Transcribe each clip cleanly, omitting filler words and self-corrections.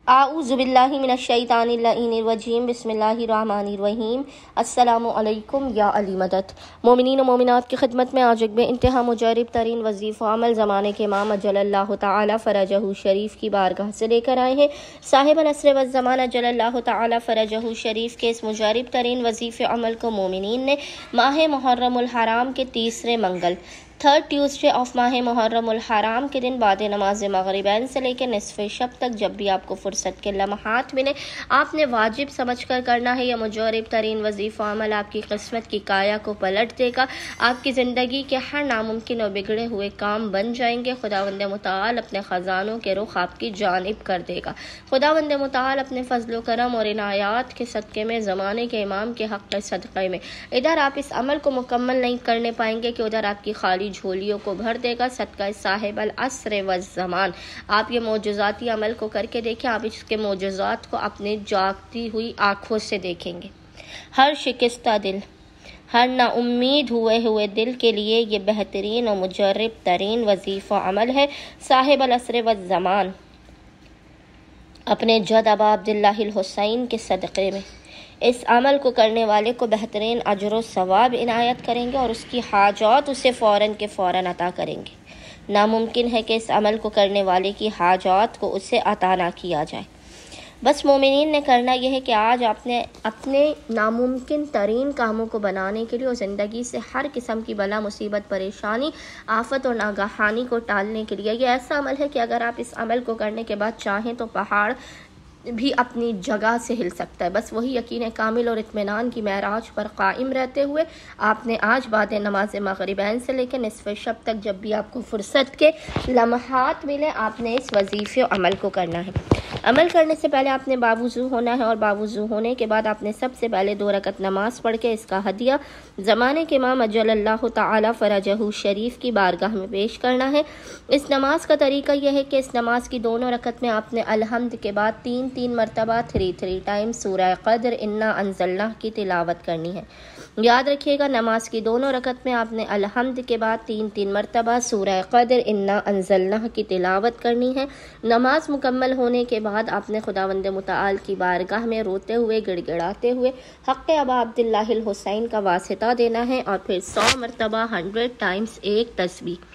اعوذ باللہ من الشیطان الرجیم بسم اللہ الرحمن الرحیم۔ السلام علیکم یا علی مدد۔ مومنین و مومنات کی خدمت میں آج ایک بے انتہا مجرب ترین وظیفہ عمل زمانے کے امام اجل اللہ تعالی فرجہ شریف کی بارگاہ سے لے کر آئے ہیں۔ صاحب العصر والزمان اجل اللہ تعالی فرجہ شریف کے اس مجرب ترین وظیفہ عمل کو مومنین نے ماہ محرم الحرام کے تیسرے منگل تھرڈ ٹیوزڈے آف ماہ محرم الحرام کے دن بعد نماز مغربین سے لے کے نصف شب تک جب بھی آپ کو فرصت کے لمحات ملے آپ نے واجب سمجھ کر کرنا ہے۔ یہ مجرب ترین وظیفہ عمل آپ کی قسمت کی کایا کو پلٹ دے گا، آپ کی زندگی کے ہر ناممکن اور بگڑے ہوئے کام بن جائیں گے۔ خداوند متعال اپنے خزانوں کے رخ آپ کی جانب کر دے گا۔ خداوند متعال اپنے فضل و کرم اور عنایات کے صدقے میں زمانے کے امام کے حق صدقے میں ادھر آپ اس عمل کو مکمل نہیں کرنے پائیں گے کہ ادھر آپ کی خالی جھولیوں کو بھر دے گا۔ صدقہ صاحب العصر والزمان آپ یہ معجزاتی عمل کو کر کے دیکھیں، آپ اس کے معجزات کو اپنے جاگتی ہوئی آنکھوں سے دیکھیں گے۔ ہر شکستہ دل، ہر نا امید ہوئے دل کے لیے یہ بہترین اور مجرب ترین وظیفہ عمل ہے۔ صاحب العصر والزمان اپنے جد ابا عبداللہ الحسین کے صدقے میں اس عمل کو کرنے والے کو بہترین اجر و ثواب عنایت کریں گے اور اس کی حاجات اسے فوراً کے فوراً عطا کریں گے۔ ناممکن ہے کہ اس عمل کو کرنے والے کی حاجات کو اسے عطا نہ کیا جائے۔ بس مومنین نے کرنا یہ ہے کہ آج آپ نے اپنے ناممکن ترین کاموں کو بنانے کے لیے اور زندگی سے ہر قسم کی بلا مصیبت پریشانی آفت اور ناگہانی کو ٹالنے کے لیے یہ ایسا عمل ہے کہ اگر آپ اس عمل کو کرنے کے بعد چاہیں تو پہاڑ بھی اپنی جگہ سے ہل سکتا ہے۔ بس وہی یقین کامل اور اطمینان کی معراج پر قائم رہتے ہوئے آپ نے آج بعد نماز مغربین سے لے کے نصف شب تک جب بھی آپ کو فرصت کے لمحات ملے آپ نے اس وظیفے عمل کو کرنا ہے۔ عمل کرنے سے پہلے آپ نے باوضو ہونا ہے اور باوضو ہونے کے بعد آپ نے سب سے پہلے 2 رکعت نماز پڑھ کے اس کا ہدیہ زمانے کے امام اجل اللہ تعالی فرجہ شریف کی بارگاہ میں پیش کرنا ہے۔ اس نماز کا طریقہ یہ ہے کہ اس نماز کی دونوں رکعت میں آپ نے الحمد کے بعد 3 مرتبہ 3 ٹائم سورہ قدر انا انزلناہ کی تلاوت کرنی ہے۔ یاد رکھیے گا نماز کی دونوں رکعت میں آپ نے الحمد کے بعد 3 مرتبہ سورہ قدر انا انزلناہ کی تلاوت کرنی ہے۔ نماز مکمل ہونے کے بعد آپ نے خداوند متعال کی بارگاہ میں روتے ہوئے گڑگڑاتے ہوئے حق ابا عبداللہ الحسین کا واسطہ دینا ہے اور پھر 100 مرتبہ 100 ٹائمز ایک تسبیح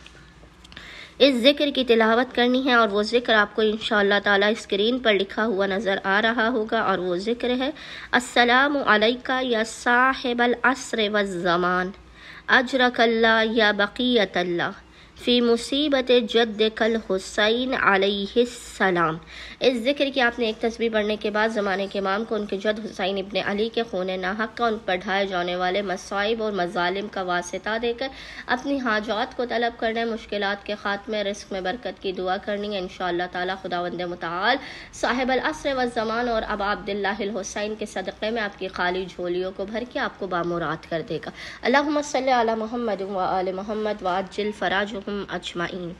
اس ذکر کی تلاوت کرنی ہے اور وہ ذکر آپ کو انشاءاللہ تعالی اسکرین پر لکھا ہوا نظر آ رہا ہوگا اور وہ ذکر ہے السلام علیکہ یا صاحب العصر والزمان اجرک اللہ یا بقیت اللہ فی مصیبت جدک الحسین علیہ السلام۔ اس ذکر کی آپ نے ایک تسبیح پڑھنے کے بعد زمانے کے امام کو ان کے جد حسین ابن علی کے خون ناحق کا ان پر ڈھائے جانے والے مصائب اور مظالم کا واسطہ دے کر اپنی حاجات کو طلب کرنا ہے، مشکلات کے خاتمے، رزق میں برکت کی دعا کرنی ہے۔ انشاءاللہ تعالی خداوند متعال صاحب العصر والزمان اور ابا عبداللہ الحسین کے صدقے میں آپ کی خالی جھولیوں کو بھر کے آپ کو بامراد کر دے گا۔ اللہم صلی علی محمد و آل محمد وعجل فراجہم اجمعین۔